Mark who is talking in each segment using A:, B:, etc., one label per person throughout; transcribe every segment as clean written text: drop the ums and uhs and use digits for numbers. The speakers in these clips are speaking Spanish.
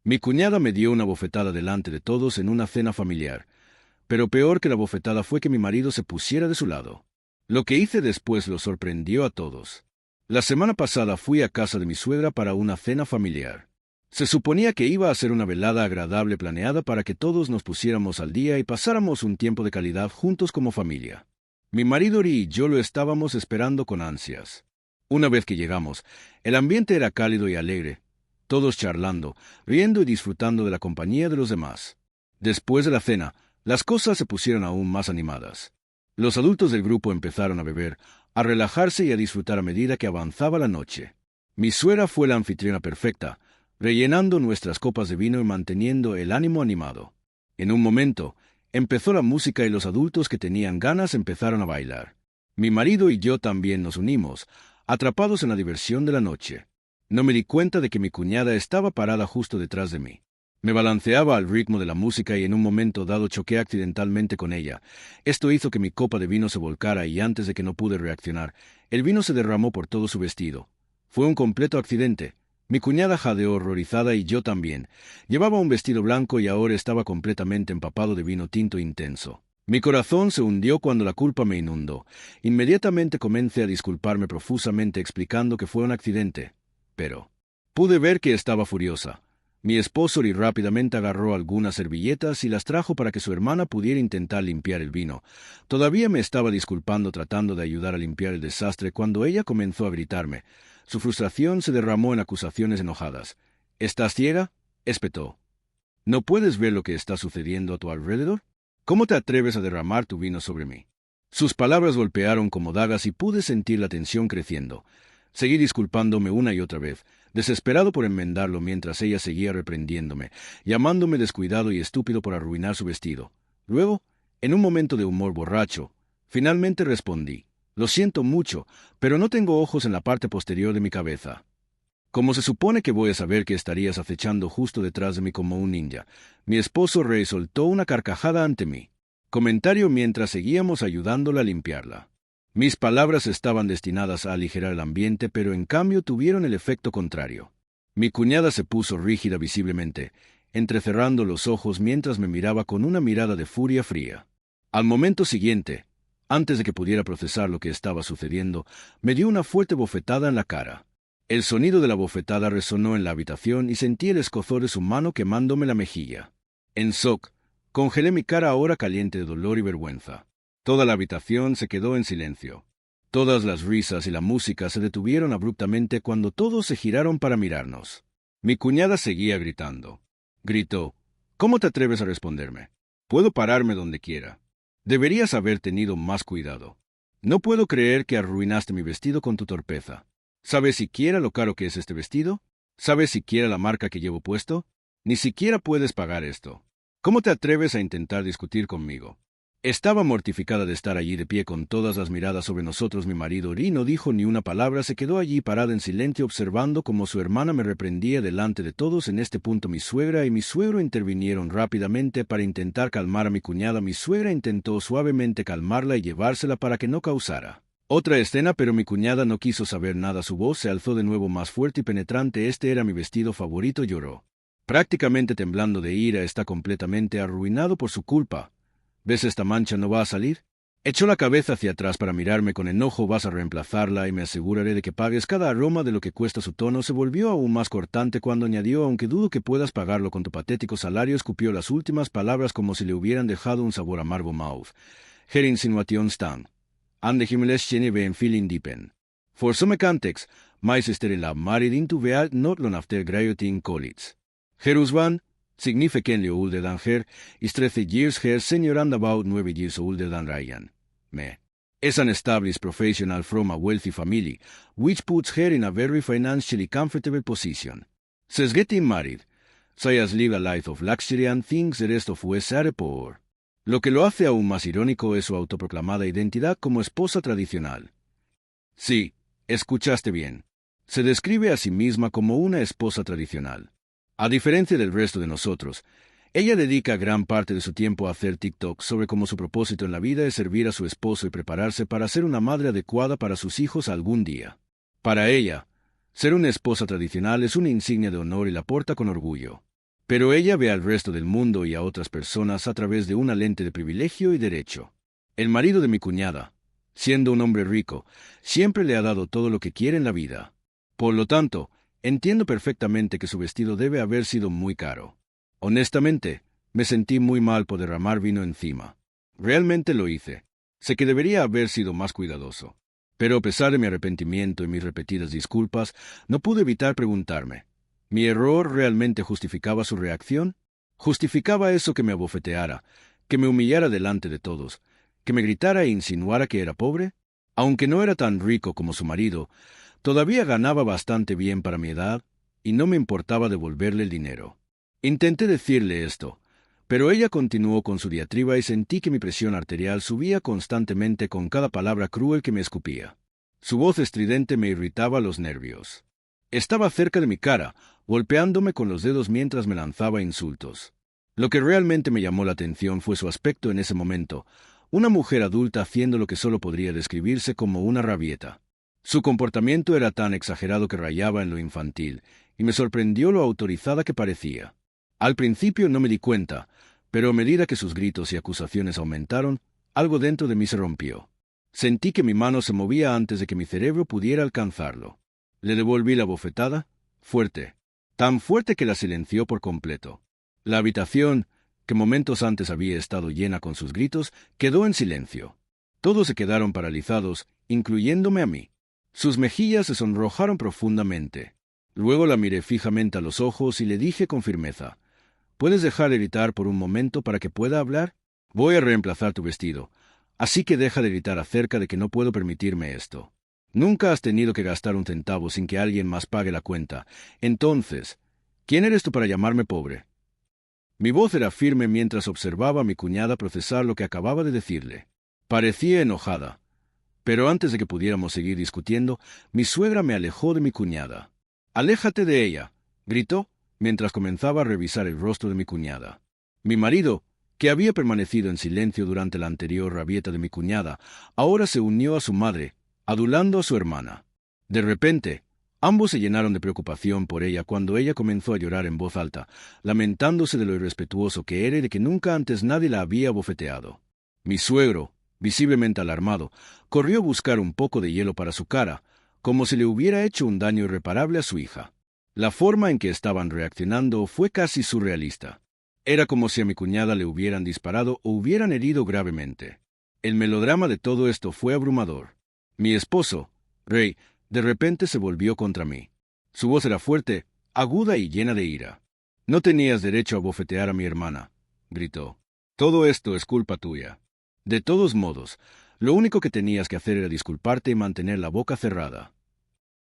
A: Mi cuñada me dio una bofetada delante de todos en una cena familiar, pero peor que la bofetada fue que mi marido se pusiera de su lado. Lo que hice después lo sorprendió a todos. La semana pasada fui a casa de mi suegra para una cena familiar. Se suponía que iba a ser una velada agradable planeada para que todos nos pusiéramos al día y pasáramos un tiempo de calidad juntos como familia. Mi marido y yo lo estábamos esperando con ansias. Una vez que llegamos, el ambiente era cálido y alegre, todos charlando, riendo y disfrutando de la compañía de los demás. Después de la cena, las cosas se pusieron aún más animadas. Los adultos del grupo empezaron a beber, a relajarse y a disfrutar a medida que avanzaba la noche. Mi suegra fue la anfitriona perfecta, rellenando nuestras copas de vino y manteniendo el ánimo animado. En un momento, empezó la música y los adultos que tenían ganas empezaron a bailar. Mi marido y yo también nos unimos, atrapados en la diversión de la noche. No me di cuenta de que mi cuñada estaba parada justo detrás de mí. Me balanceaba al ritmo de la música y en un momento dado choqué accidentalmente con ella. Esto hizo que mi copa de vino se volcara y antes de que no pude reaccionar, el vino se derramó por todo su vestido. Fue un completo accidente. Mi cuñada jadeó horrorizada y yo también. Llevaba un vestido blanco y ahora estaba completamente empapado de vino tinto intenso. Mi corazón se hundió cuando la culpa me inundó. Inmediatamente comencé a disculparme profusamente explicando que fue un accidente. Pero pude ver que estaba furiosa. Mi esposo rápidamente agarró algunas servilletas y las trajo para que su hermana pudiera intentar limpiar el vino. Todavía me estaba disculpando tratando de ayudar a limpiar el desastre cuando ella comenzó a gritarme. Su frustración se derramó en acusaciones enojadas. ¿Estás ciega?, espetó. ¿No puedes ver lo que está sucediendo a tu alrededor? ¿Cómo te atreves a derramar tu vino sobre mí? Sus palabras golpearon como dagas y pude sentir la tensión creciendo. Seguí disculpándome una y otra vez, desesperado por enmendarlo mientras ella seguía reprendiéndome, llamándome descuidado y estúpido por arruinar su vestido. Luego, en un momento de humor borracho, finalmente respondí. Lo siento mucho, pero no tengo ojos en la parte posterior de mi cabeza. ¿Cómo se supone que voy a saber que estarías acechando justo detrás de mí como un ninja? Mi esposo soltó una carcajada ante mí. Comentario mientras seguíamos ayudándola a limpiarla. Mis palabras estaban destinadas a aligerar el ambiente, pero en cambio tuvieron el efecto contrario. Mi cuñada se puso rígida visiblemente, entrecerrando los ojos mientras me miraba con una mirada de furia fría. Al momento siguiente, antes de que pudiera procesar lo que estaba sucediendo, me dio una fuerte bofetada en la cara. El sonido de la bofetada resonó en la habitación y sentí el escozor de su mano quemándome la mejilla. En shock, congelé mi cara ahora caliente de dolor y vergüenza. Toda la habitación se quedó en silencio. Todas las risas y la música se detuvieron abruptamente cuando todos se giraron para mirarnos. Mi cuñada seguía gritando. Gritó: «¿Cómo te atreves a responderme? Puedo pararme donde quiera. Deberías haber tenido más cuidado. No puedo creer que arruinaste mi vestido con tu torpeza. ¿Sabes siquiera lo caro que es este vestido? ¿Sabes siquiera la marca que llevo puesto? Ni siquiera puedes pagar esto. ¿Cómo te atreves a intentar discutir conmigo?» Estaba mortificada de estar allí de pie con todas las miradas sobre nosotros. Mi marido no dijo ni una palabra, se quedó allí parada en silencio observando cómo su hermana me reprendía delante de todos. En este punto mi suegra y mi suegro intervinieron rápidamente para intentar calmar a mi cuñada. Mi suegra intentó suavemente calmarla y llevársela para que no causara otra escena, pero mi cuñada no quiso saber nada. Su voz se alzó de nuevo más fuerte y penetrante. «Este era mi vestido favorito», lloró, prácticamente temblando de ira. «Está completamente arruinado por su culpa. ¿Ves esta mancha? ¿No va a salir?» Echó la cabeza hacia atrás para mirarme con enojo. «Vas a reemplazarla y me aseguraré de que pagues cada aroma de lo que cuesta». Su tono se volvió aún más cortante cuando añadió: «Aunque dudo que puedas pagarlo con tu patético salario». Escupió las últimas palabras como si le hubieran dejado un sabor amargo. «Mouth. Her insinuation stan. And the himmeles känner vi en feeling deepen. For some context, my sister in la married into veal not long after graduating college. Her husband, significantly older than her, is 30 years her senior and about 9 years older than Ryan. Me. Is an established professional from a wealthy family, which puts her in a very financially comfortable position. She's getting married. She has lived a life of luxury and thinks the rest of us are poor». Lo que lo hace aún más irónico es su autoproclamada identidad como esposa tradicional. Sí, escuchaste bien. Se describe a sí misma como una esposa tradicional. A diferencia del resto de nosotros, ella dedica gran parte de su tiempo a hacer TikTok sobre cómo su propósito en la vida es servir a su esposo y prepararse para ser una madre adecuada para sus hijos algún día. Para ella, ser una esposa tradicional es una insignia de honor y la porta con orgullo. Pero ella ve al resto del mundo y a otras personas a través de una lente de privilegio y derecho. El marido de mi cuñada, siendo un hombre rico, siempre le ha dado todo lo que quiere en la vida. Por lo tanto, entiendo perfectamente que su vestido debe haber sido muy caro. Honestamente, me sentí muy mal por derramar vino encima. Realmente lo hice. Sé que debería haber sido más cuidadoso. Pero a pesar de mi arrepentimiento y mis repetidas disculpas, no pude evitar preguntarme, ¿mi error realmente justificaba su reacción? ¿Justificaba eso que me abofeteara, que me humillara delante de todos, que me gritara e insinuara que era pobre? Aunque no era tan rico como su marido, todavía ganaba bastante bien para mi edad, y no me importaba devolverle el dinero. Intenté decirle esto, pero ella continuó con su diatriba y sentí que mi presión arterial subía constantemente con cada palabra cruel que me escupía. Su voz estridente me irritaba los nervios. Estaba cerca de mi cara, golpeándome con los dedos mientras me lanzaba insultos. Lo que realmente me llamó la atención fue su aspecto en ese momento, una mujer adulta haciendo lo que solo podría describirse como una rabieta. Su comportamiento era tan exagerado que rayaba en lo infantil, y me sorprendió lo autorizada que parecía. Al principio no me di cuenta, pero a medida que sus gritos y acusaciones aumentaron, algo dentro de mí se rompió. Sentí que mi mano se movía antes de que mi cerebro pudiera alcanzarlo. Le devolví la bofetada, fuerte, tan fuerte que la silenció por completo. La habitación, que momentos antes había estado llena con sus gritos, quedó en silencio. Todos se quedaron paralizados, incluyéndome a mí. Sus mejillas se sonrojaron profundamente. Luego la miré fijamente a los ojos y le dije con firmeza, ¿puedes dejar de gritar por un momento para que pueda hablar? Voy a reemplazar tu vestido, así que deja de gritar acerca de que no puedo permitirme esto. Nunca has tenido que gastar un centavo sin que alguien más pague la cuenta. Entonces, ¿quién eres tú para llamarme pobre? Mi voz era firme mientras observaba a mi cuñada procesar lo que acababa de decirle. Parecía enojada. Pero antes de que pudiéramos seguir discutiendo, mi suegra me alejó de mi cuñada. «¡Aléjate de ella!», gritó, mientras comenzaba a revisar el rostro de mi cuñada. Mi marido, que había permanecido en silencio durante la anterior rabieta de mi cuñada, ahora se unió a su madre, adulando a su hermana. De repente, ambos se llenaron de preocupación por ella cuando ella comenzó a llorar en voz alta, lamentándose de lo irrespetuoso que era y de que nunca antes nadie la había bofeteado. Mi suegro, visiblemente alarmado, corrió a buscar un poco de hielo para su cara, como si le hubiera hecho un daño irreparable a su hija. La forma en que estaban reaccionando fue casi surrealista. Era como si a mi cuñada le hubieran disparado o hubieran herido gravemente. El melodrama de todo esto fue abrumador. Mi esposo, Ray, de repente se volvió contra mí. Su voz era fuerte, aguda y llena de ira. «No tenías derecho a bofetear a mi hermana», gritó. «Todo esto es culpa tuya. De todos modos, lo único que tenías que hacer era disculparte y mantener la boca cerrada».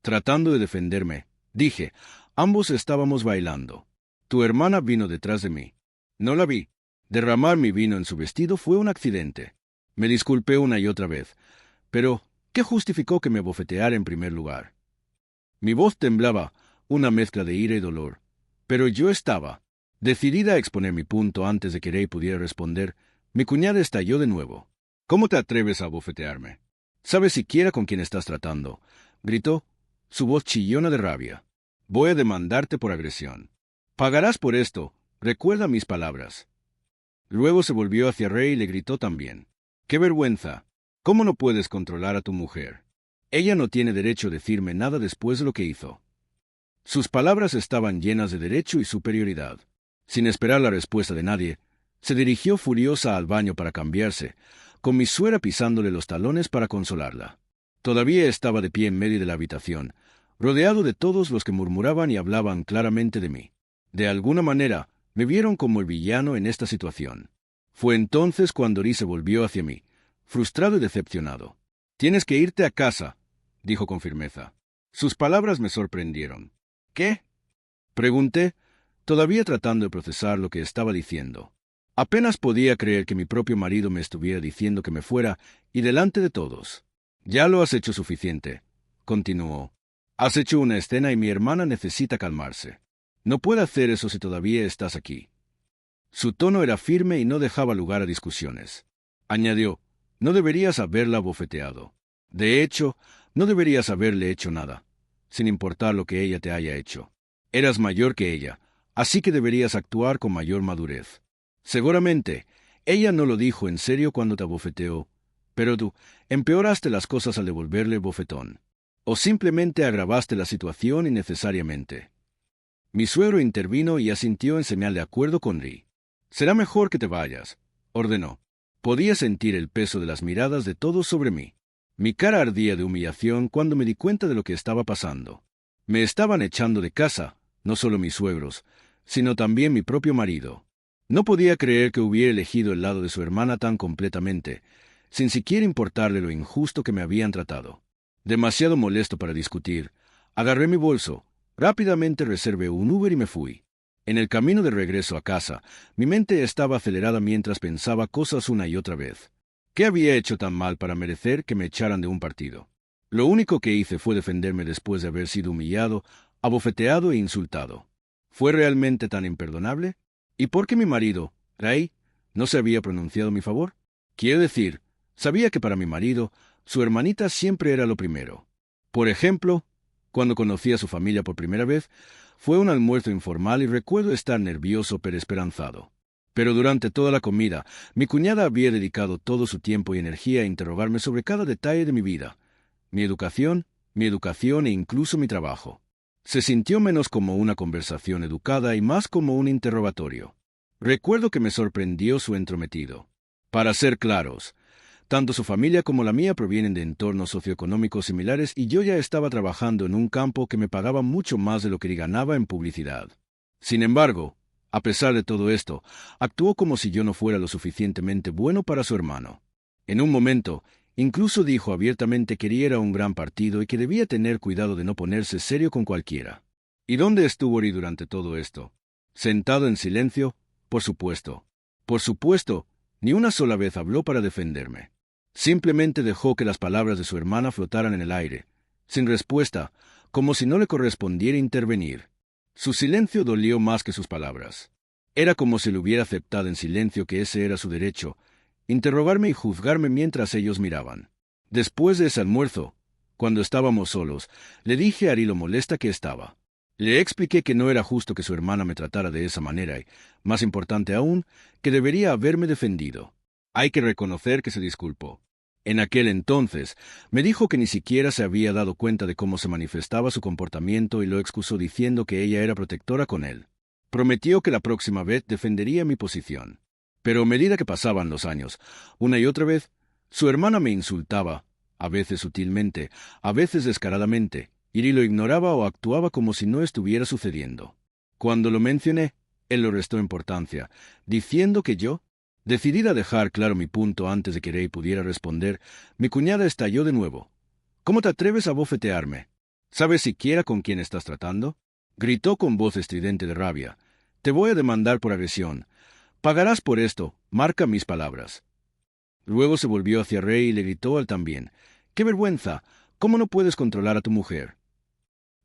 A: Tratando de defenderme, dije, ambos estábamos bailando. Tu hermana vino detrás de mí. No la vi. Derramar mi vino en su vestido fue un accidente. Me disculpé una y otra vez. Pero, ¿qué justificó que me bofeteara en primer lugar? Mi voz temblaba, una mezcla de ira y dolor. Pero yo estaba decidida a exponer mi punto antes de que Ray pudiera responder. Mi cuñada estalló de nuevo. «¿Cómo te atreves a bofetearme? ¿Sabes siquiera con quién estás tratando?», gritó, su voz chillona de rabia. «Voy a demandarte por agresión. Pagarás por esto, recuerda mis palabras». Luego se volvió hacia Ray y le gritó también. «¡Qué vergüenza! ¿Cómo no puedes controlar a tu mujer? Ella no tiene derecho a decirme nada después de lo que hizo». Sus palabras estaban llenas de derecho y superioridad. Sin esperar la respuesta de nadie, se dirigió furiosa al baño para cambiarse, con mi suegra pisándole los talones para consolarla. Todavía estaba de pie en medio de la habitación, rodeado de todos los que murmuraban y hablaban claramente de mí. De alguna manera, me vieron como el villano en esta situación. Fue entonces cuando Ri se volvió hacia mí, frustrado y decepcionado. «Tienes que irte a casa», dijo con firmeza. Sus palabras me sorprendieron. «¿Qué?», pregunté, todavía tratando de procesar lo que estaba diciendo. Apenas podía creer que mi propio marido me estuviera diciendo que me fuera, y delante de todos. «Ya lo has hecho suficiente», continuó. «Has hecho una escena y mi hermana necesita calmarse. No puede hacer eso si todavía estás aquí». Su tono era firme y no dejaba lugar a discusiones. Añadió, «No deberías haberla bofeteado. De hecho, no deberías haberle hecho nada, sin importar lo que ella te haya hecho. Eras mayor que ella, Así que deberías actuar con mayor madurez. Seguramente, ella no lo dijo en serio cuando te abofeteó, pero tú empeoraste las cosas al devolverle el bofetón. O simplemente agravaste la situación innecesariamente. Mi suegro intervino y asintió en señal de acuerdo con Ri. «Será mejor que te vayas», ordenó. Podía sentir el peso de las miradas de todos sobre mí. Mi cara ardía de humillación cuando me di cuenta de lo que estaba pasando. Me estaban echando de casa, no solo mis suegros, sino también mi propio marido. No podía creer que hubiera elegido el lado de su hermana tan completamente, sin siquiera importarle lo injusto que me habían tratado. Demasiado molesto para discutir, agarré mi bolso, rápidamente reservé un Uber y me fui. En el camino de regreso a casa, mi mente estaba acelerada mientras pensaba cosas una y otra vez. ¿Qué había hecho tan mal para merecer que me echaran de un partido? Lo único que hice fue defenderme después de haber sido humillado, abofeteado e insultado. ¿Fue realmente tan imperdonable? ¿Y por qué mi marido, Ray, no se había pronunciado a mi favor? Quiero decir, sabía que para mi marido, su hermanita siempre era lo primero. Por ejemplo, cuando conocí a su familia por primera vez, fue un almuerzo informal y recuerdo estar nervioso pero esperanzado. Pero durante toda la comida, mi cuñada había dedicado todo su tiempo y energía a interrogarme sobre cada detalle de mi vida, mi educación e incluso mi trabajo. Se sintió menos como una conversación educada y más como un interrogatorio. Recuerdo que me sorprendió su entrometido. Para ser claros, tanto su familia como la mía provienen de entornos socioeconómicos similares y yo ya estaba trabajando en un campo que me pagaba mucho más de lo que ganaba en publicidad. Sin embargo, a pesar de todo esto, actuó como si yo no fuera lo suficientemente bueno para su hermano. En un momento, incluso dijo abiertamente que Ri era un gran partido y que debía tener cuidado de no ponerse serio con cualquiera. ¿Y dónde estuvo Ri durante todo esto? ¿Sentado en silencio? Por supuesto. Por supuesto, ni una sola vez habló para defenderme. Simplemente dejó que las palabras de su hermana flotaran en el aire, sin respuesta, como si no le correspondiera intervenir. Su silencio dolió más que sus palabras. Era como si le hubiera aceptado en silencio que ese era su derecho, interrogarme y juzgarme mientras ellos miraban. Después de ese almuerzo, cuando estábamos solos, le dije a Ri lo molesta que estaba. Le expliqué que no era justo que su hermana me tratara de esa manera y, más importante aún, que debería haberme defendido. Hay que reconocer que se disculpó. En aquel entonces, me dijo que ni siquiera se había dado cuenta de cómo se manifestaba su comportamiento y lo excusó diciendo que ella era protectora con él. Prometió que la próxima vez defendería mi posición. Pero a medida que pasaban los años, una y otra vez, su hermana me insultaba, a veces sutilmente, a veces descaradamente, y Ri lo ignoraba o actuaba como si no estuviera sucediendo. Cuando lo mencioné, él lo restó importancia, diciendo que yo, decidida a dejar claro mi punto antes de que Ri pudiera responder, mi cuñada estalló de nuevo. «¿Cómo te atreves a bofetearme? ¿Sabes siquiera con quién estás tratando?», gritó con voz estridente de rabia. «Te voy a demandar por agresión. Pagarás por esto, marca mis palabras». Luego se volvió hacia Ri y le gritó al también. «¡Qué vergüenza! ¿Cómo no puedes controlar a tu mujer?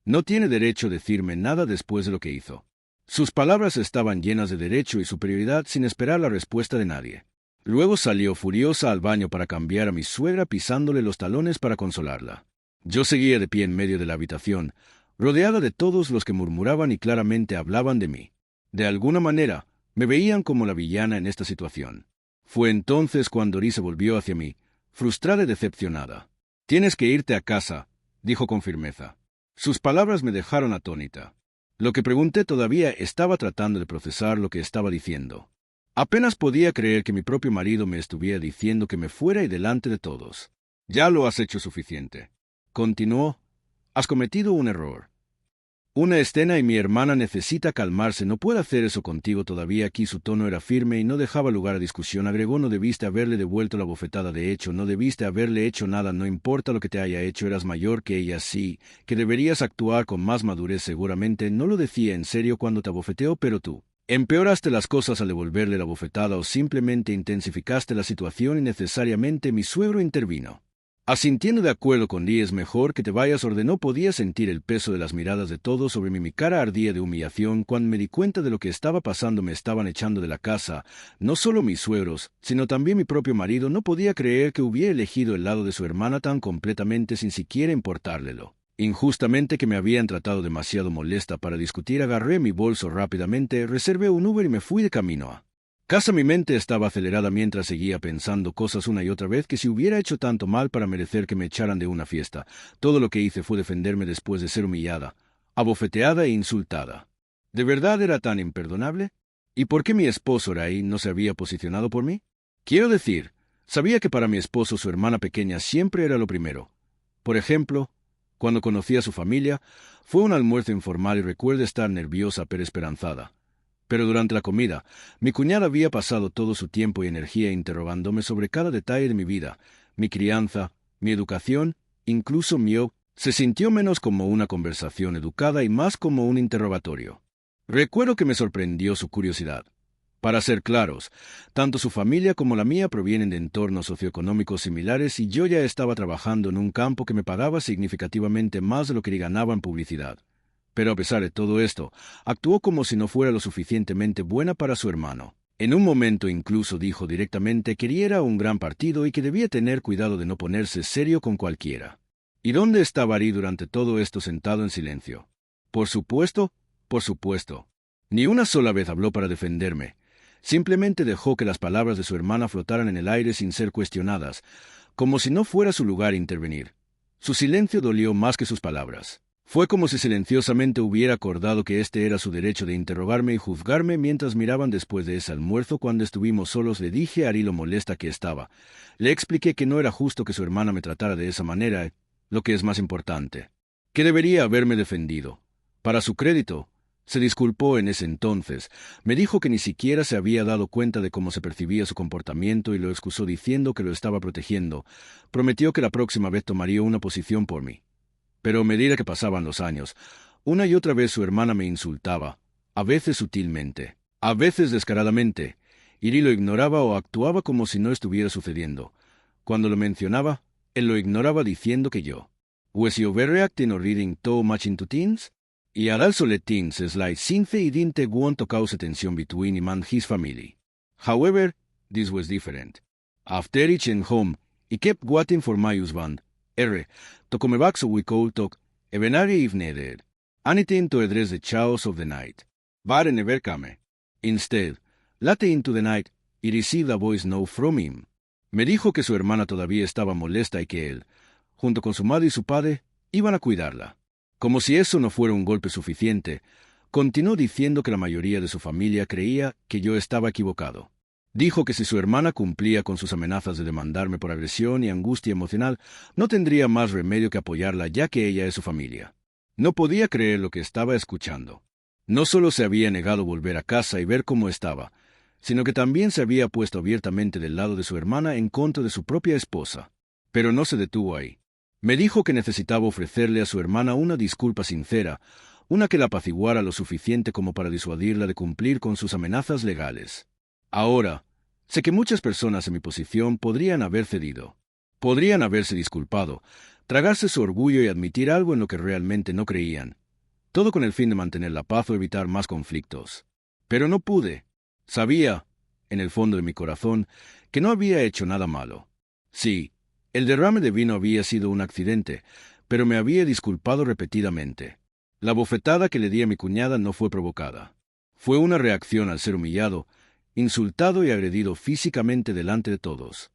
A: No tiene derecho a decirme nada después de lo que hizo». Sus palabras estaban llenas de derecho y superioridad sin esperar la respuesta de nadie. Luego salió furiosa al baño para cambiar a mi suegra pisándole los talones para consolarla. Yo seguía de pie en medio de la habitación, rodeada de todos los que murmuraban y claramente hablaban de mí. De alguna manera, me veían como la villana en esta situación. Fue entonces cuando Ri se volvió hacia mí, frustrada y decepcionada. «Tienes que irte a casa», dijo con firmeza. Sus palabras me dejaron atónita. Lo que pregunté todavía estaba tratando de procesar lo que estaba diciendo. Apenas podía creer que mi propio marido me estuviera diciendo que me fuera y delante de todos. «Ya lo has hecho suficiente», continuó. «Has cometido un error. Una escena y mi hermana necesita calmarse. No puede hacer eso contigo todavía». Aquí su tono era firme y no dejaba lugar a discusión. Agregó: «No debiste haberle devuelto la bofetada. De hecho, no debiste haberle hecho nada. No importa lo que te haya hecho, eras mayor que ella. Sí, que deberías actuar con más madurez. Seguramente no lo decía en serio cuando te abofeteó, pero tú empeoraste las cosas al devolverle la bofetada o simplemente intensificaste la situación innecesariamente». Mi suegro intervino. Asintiendo de acuerdo con Ri: «Es mejor que te vayas», ordenó. Podía sentir el peso de las miradas de todos sobre mí. Mi cara ardía de humillación cuando me di cuenta de lo que estaba pasando. Me estaban echando de la casa, no solo mis suegros, sino también mi propio marido. No podía creer que hubiera elegido el lado de su hermana tan completamente sin siquiera importárlelo. Injustamente que me habían tratado demasiado molesta para discutir, agarré mi bolso rápidamente, reservé un Uber y me fui de camino a casa. Mi mente estaba acelerada mientras seguía pensando cosas una y otra vez, que si hubiera hecho tanto mal para merecer que me echaran de una fiesta. Todo lo que hice fue defenderme después de ser humillada, abofeteada e insultada. ¿De verdad era tan imperdonable? ¿Y por qué mi esposo Ray no se había posicionado por mí? Quiero decir, sabía que para mi esposo su hermana pequeña siempre era lo primero. Por ejemplo, cuando conocí a su familia, fue un almuerzo informal y recuerdo estar nerviosa pero esperanzada. Pero durante la comida, mi cuñada había pasado todo su tiempo y energía interrogándome sobre cada detalle de mi vida, mi crianza, mi educación, incluso se sintió menos como una conversación educada y más como un interrogatorio. Recuerdo que me sorprendió su curiosidad. Para ser claros, tanto su familia como la mía provienen de entornos socioeconómicos similares y yo ya estaba trabajando en un campo que me pagaba significativamente más de lo que ganaba en publicidad. Pero a pesar de todo esto, actuó como si no fuera lo suficientemente buena para su hermano. En un momento incluso dijo directamente que era un gran partido y que debía tener cuidado de no ponerse serio con cualquiera. ¿Y dónde estaba Ari durante todo esto sentado en silencio? Por supuesto. Ni una sola vez habló para defenderme. Simplemente dejó que las palabras de su hermana flotaran en el aire sin ser cuestionadas, como si no fuera su lugar intervenir. Su silencio dolió más que sus palabras. Fue como si silenciosamente hubiera acordado que este era su derecho de interrogarme y juzgarme mientras miraban. Después de ese almuerzo, cuando estuvimos solos, le dije a Ari lo molesta que estaba. Le expliqué que no era justo que su hermana me tratara de esa manera, lo que es más importante, que debería haberme defendido. Para su crédito, se disculpó en ese entonces, me dijo que ni siquiera se había dado cuenta de cómo se percibía su comportamiento y lo excusó diciendo que lo estaba protegiendo. Prometió que la próxima vez tomaría una posición por mí. Pero a medida que pasaban los años, una y otra vez su hermana me insultaba, a veces sutilmente, a veces descaradamente, y lo ignoraba o actuaba como si no estuviera sucediendo. Cuando lo mencionaba, él lo ignoraba diciendo que yo "Was you overreacting or reading too much into things?" Y al also let things slide since he didn't want to cause tension between him and his family. However, this was different. After reaching home, he kept waiting for my husband, R, to come back so we could talk, eventually if needed. Anything to address the chaos of the night. But he never came. Instead, late into the night, he received a voice note from him. Me dijo que su hermana todavía estaba molesta y que él, junto con su madre y su padre, iban a cuidarla. Como si eso no fuera un golpe suficiente, continuó diciendo que la mayoría de su familia creía que yo estaba equivocado. Dijo que si su hermana cumplía con sus amenazas de demandarme por agresión y angustia emocional, no tendría más remedio que apoyarla, ya que ella es su familia. No podía creer lo que estaba escuchando. No solo se había negado a volver a casa y ver cómo estaba, sino que también se había puesto abiertamente del lado de su hermana en contra de su propia esposa. Pero no se detuvo ahí. Me dijo que necesitaba ofrecerle a su hermana una disculpa sincera, una que la apaciguara lo suficiente como para disuadirla de cumplir con sus amenazas legales. Ahora, sé que muchas personas en mi posición podrían haber cedido. Podrían haberse disculpado, tragarse su orgullo y admitir algo en lo que realmente no creían. Todo con el fin de mantener la paz o evitar más conflictos. Pero no pude. Sabía, en el fondo de mi corazón, que no había hecho nada malo. Sí, el derrame de vino había sido un accidente, pero me había disculpado repetidamente. La bofetada que le di a mi cuñada no fue provocada. Fue una reacción al ser humillado, insultado y agredido físicamente delante de todos.